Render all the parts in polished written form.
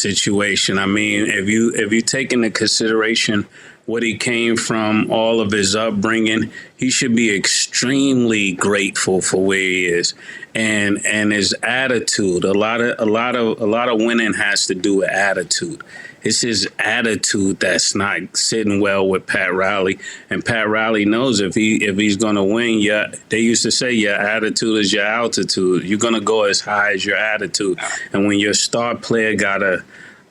situation. I mean, if you take into consideration what he came from, all of his upbringing, he should be extremely grateful for where he is, and his attitude. A lot of winning has to do with attitude. It's his attitude that's not sitting well with Pat Riley, and Pat Riley knows if he's going to win. Yeah, they used to say your attitude is your altitude. You're going to go as high as your attitude, and when your star player got a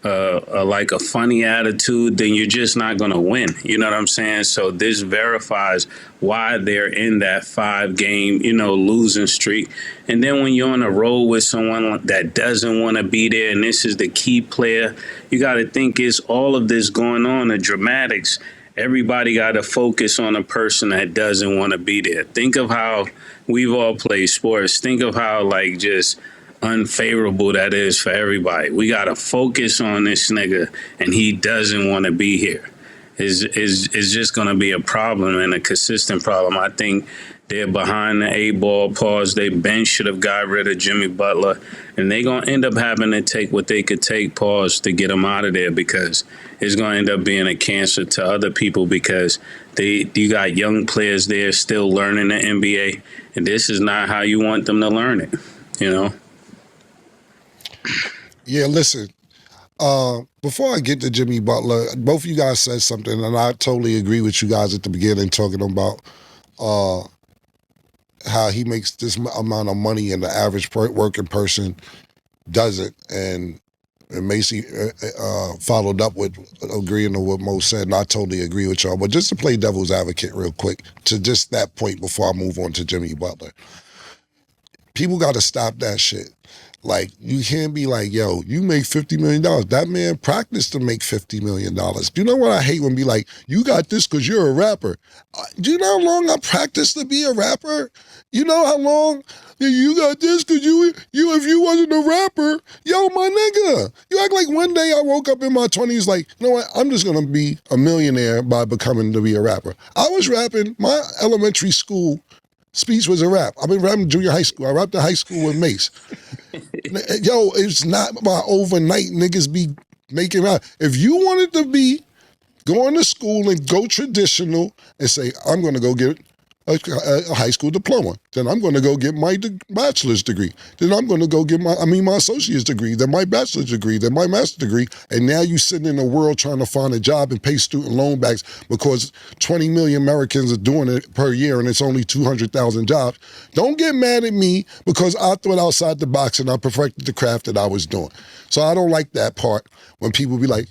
like a funny attitude, then you're just not going to win. You know what I'm saying? So this verifies why they're in that 5-game, losing streak. And then when you're on a road with someone that doesn't want to be there, and this is the key player, you got to think it's all of this going on, the dramatics. Everybody got to focus on a person that doesn't want to be there. Think of how we've all played sports. Think of how just unfavorable that is for everybody. We got to focus on this nigga, and he doesn't want to be here. Is just going to be a problem, and a consistent problem. I think they're behind the 8-ball. Pause. They bench should have got rid of Jimmy Butler, and they're going to end up having to take what they could take, pause, to get him out of there, because it's going to end up being a cancer to other people, because you got young players there still learning the NBA, and this is not how you want them to learn it, Yeah, listen. Before I get to Jimmy Butler, both of you guys said something, and I totally agree with you guys at the beginning, talking about how he makes this amount of money and the average working person doesn't. And Mase followed up with agreeing to what Mo said, and I totally agree with y'all. But just to play devil's advocate real quick, to just that point before I move on to Jimmy Butler, people got to stop that shit. Like, you can't be like, yo, you make $50 million. That man practiced to make $50 million. Do you know what I hate when be like, you got this because you're a rapper? Do you know how long I practiced to be a rapper? You know how long you got this because you if you wasn't a rapper, yo, my nigga. You act like one day I woke up in my 20s like, you know what, I'm just going to be a millionaire by becoming to be a rapper. I was rapping. My elementary school speech was a rap. I've been rapping junior high school. I rapped in high school with Mase. Yo, it's not by overnight niggas be making rap. If you wanted to be going to school and go traditional and say, I'm going to go get a high school diploma, then I'm going to go get my bachelor's degree, then I'm going to go get my associate's degree, then my bachelor's degree, then my master's degree, and now you sitting in the world trying to find a job and pay student loan backs because 20 million Americans are doing it per year and it's only 200,000 jobs. Don't get mad at me because I thought outside the box and I perfected the craft that I was doing. So I don't like that part when people be like,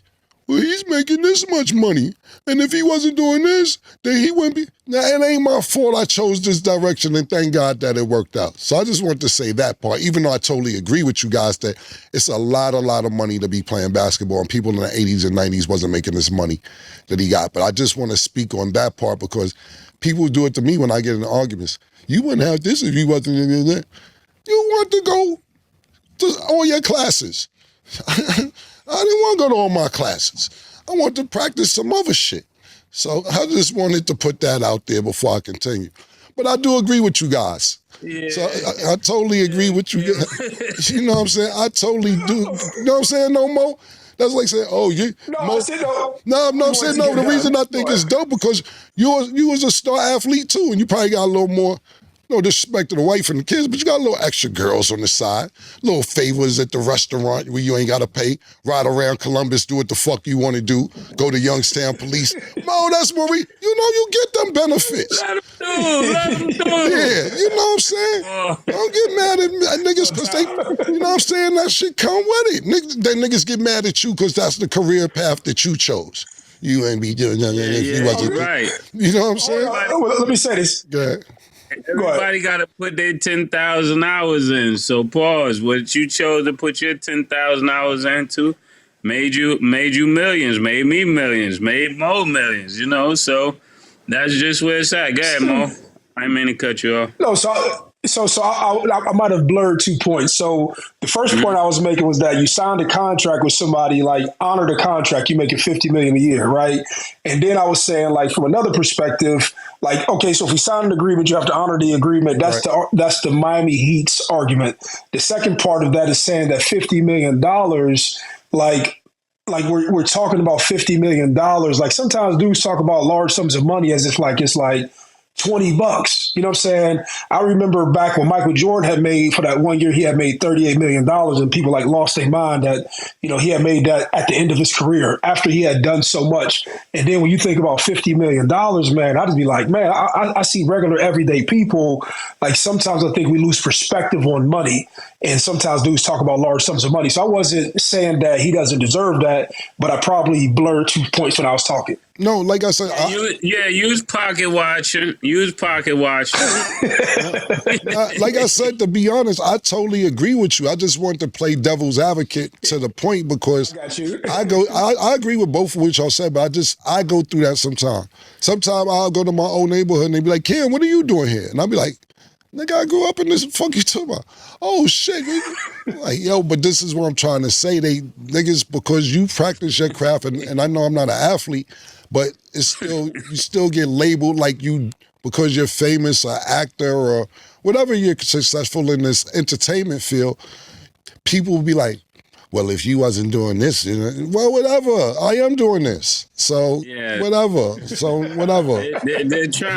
well, he's making this much money, and if he wasn't doing this, then he wouldn't be. Now, it ain't my fault I chose this direction, and thank God that it worked out. So I just want to say that part, even though I totally agree with you guys that it's a lot of money to be playing basketball, and people in the 80s and 90s wasn't making this money that he got. But I just want to speak on that part because people do it to me when I get in arguments. You wouldn't have this if you wasn't in there. You want to go to all your classes. I didn't want to go to all my classes. I want to practice some other shit. So I just wanted to put that out there before I continue. But I do agree with you guys. Yeah. So I totally agree with you. You know what I'm saying? I totally do. You know what I'm saying, no Mo? That's like saying, oh, you. No, Mo, I said no. No, I'm saying no. The reason I think it's dope because you was a star athlete too, and you probably got a little more. No disrespect to the wife and the kids, but you got a little extra girls on the side, little favors at the restaurant where you ain't got to pay, ride around Columbus, do what the fuck you want to do, go to Youngstown Police. Mo, that's where you get them benefits. Let them do. Yeah, you know what I'm saying? Don't get mad at niggas because they, you know what I'm saying? That shit come with it. Niggas get mad at you because that's the career path that you chose. You ain't be doing nothing if you wasn't. Right. You know what I'm saying? Let me say this. Go ahead. Everybody got to put their 10,000 hours in. So pause. What you chose to put your 10,000 hours into made you millions, made me millions, made Mo millions, So that's just where it's at. Go ahead, Mo. I didn't mean to cut you off. No, so I might have blurred 2 points. So the first point I was making was that you signed a contract with somebody, like honor the contract, you making $50 million a year, right? And then I was saying, like, from another perspective, like, okay, so if we sign an agreement, you have to honor the agreement. That's the Miami Heat's argument. The second part of that is saying that $50 million like we're talking about $50 million. Like sometimes dudes talk about large sums of money as if like it's like $20. You know what I'm saying? I remember back when Michael Jordan had made, for that 1 year, he had made $38 million, and people like lost their mind that, he had made that at the end of his career after he had done so much. And then when you think about $50 million, man, I just be like, man, I see regular everyday people. Like sometimes I think we lose perspective on money, and sometimes dudes talk about large sums of money. So I wasn't saying that he doesn't deserve that, but I probably blurred 2 points when I was talking. No, like I said, Use pocket watching. Use pocket watching. like I said, to be honest, I totally agree with you. I just want to play devil's advocate to the point because I agree with both of what y'all said, but I go through that sometimes. Sometimes I'll go to my own neighborhood and they be like, Kim, what are you doing here? And I'll be like, nigga, I grew up in this. Fuck you talking about? Oh shit. Like, yo, but this is what I'm trying to say. They niggas, because you practice your craft, and I know I'm not an athlete, but it's still, you still get labeled like you, because you're famous, or actor, or whatever, you're successful in this entertainment field. People will be like, well, if you wasn't doing this, well, whatever. I am doing this. So, whatever. So, whatever. They're trying